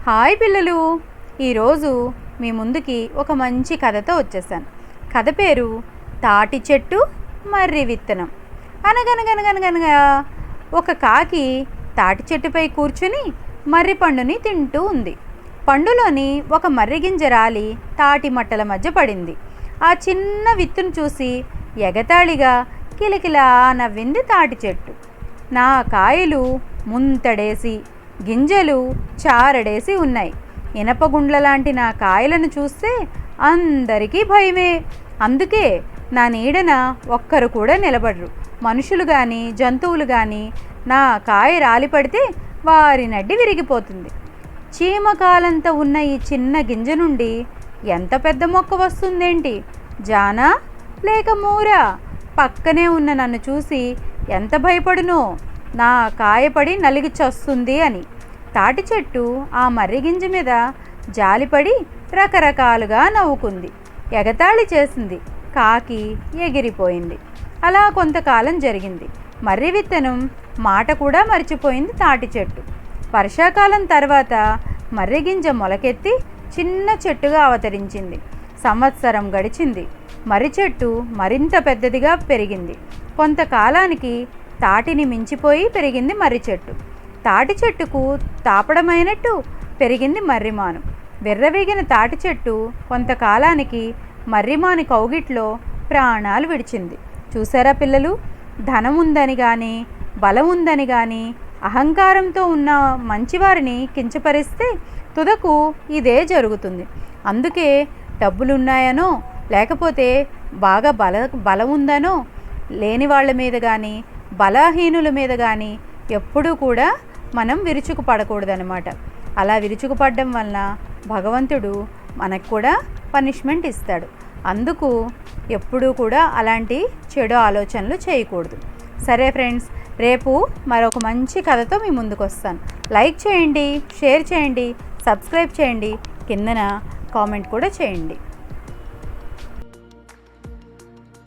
Hi పిల్లలు, ఈరోజు మీ ముందుకి ఒక మంచి కథతో వచ్చేసాను. కథ పేరు తాటి చెట్టు మర్రి విత్తనం. అనగనగనగనగనగా ఒక కాకి తాటి చెట్టుపై కూర్చుని మర్రి పండుని తింటూ ఉంది. పండులోని ఒక మర్రి గింజ రాలి తాటి మట్టల మధ్య పడింది. ఆ చిన్న విత్తును చూసి ఎగతాళిగా కిలకిలా నవ్వింది తాటి చెట్టు. నా కాయలు ముంతడేసి గింజలు చారడేసి ఉన్నాయి. ఇనపగుండ్ల లాంటి నా కాయలను చూస్తే అందరికీ భయమే. అందుకే నా నీడన ఒక్కరు కూడా నిలబడరు. మనుషులు కానీ జంతువులు కానీ నా కాయ రాలిపడితే వారి నడ్డి విరిగిపోతుంది. చీమకాలంత ఉన్న ఈ చిన్న గింజ నుండి ఎంత పెద్ద మొక్క వస్తుందేంటి? జానా లేక మూరా? పక్కనే ఉన్న నన్ను చూసి ఎంత భయపడునో, నా కాయపడి నలిగి చస్తుంది అని. తాటి చెట్టు ఆ మర్రి గింజ మీద జాలిపడి రకరకాలుగా నవ్వుకుంది, ఎగతాళి చేసింది. కాకి ఎగిరిపోయింది. అలా కొంతకాలం జరిగింది. మర్రి విత్తనం మాట కూడా మర్చిపోయింది తాటి చెట్టు. వర్షాకాలం తర్వాత మర్రి గింజ మొలకెత్తి చిన్న చెట్టుగా అవతరించింది. సంవత్సరం గడిచింది. మర్రి చెట్టు మరింత పెద్దదిగా పెరిగింది. కొంతకాలానికి తాటిని మించిపోయి పెరిగింది మర్రి చెట్టు. తాటి చెట్టుకు తాపడమైనట్టు పెరిగింది మర్రిమాను. విర్రవీగిన తాటి చెట్టు కొంతకాలానికి మర్రిమాని కౌగిట్లో ప్రాణాలు విడిచింది. చూసారా పిల్లలు, ధనం ఉందని కానీ బలం ఉందని కానీ అహంకారంతో ఉన్న మంచివారిని కించపరిస్తే తుదకు ఇదే జరుగుతుంది. అందుకే డబ్బులున్నాయనో లేకపోతే బాగా బలం ఉందనో లేని వాళ్ళ మీద కానీ బలహీనుల మీద కానీ ఎప్పుడూ కూడా మనం విరుచుకు పడకూడదనమాట. అలా విరుచుకు పడడం వలన భగవంతుడు మనకు కూడా పనిష్మెంట్ ఇస్తాడు. అందుకు ఎప్పుడూ కూడా అలాంటి చెడు ఆలోచనలు చేయకూడదు. సరే ఫ్రెండ్స్, రేపు మరొక మంచి కథతో మీ ముందుకు వస్తాను. లైక్ చేయండి, షేర్ చేయండి, సబ్స్క్రైబ్ చేయండి, కిందన కామెంట్ కూడా చేయండి.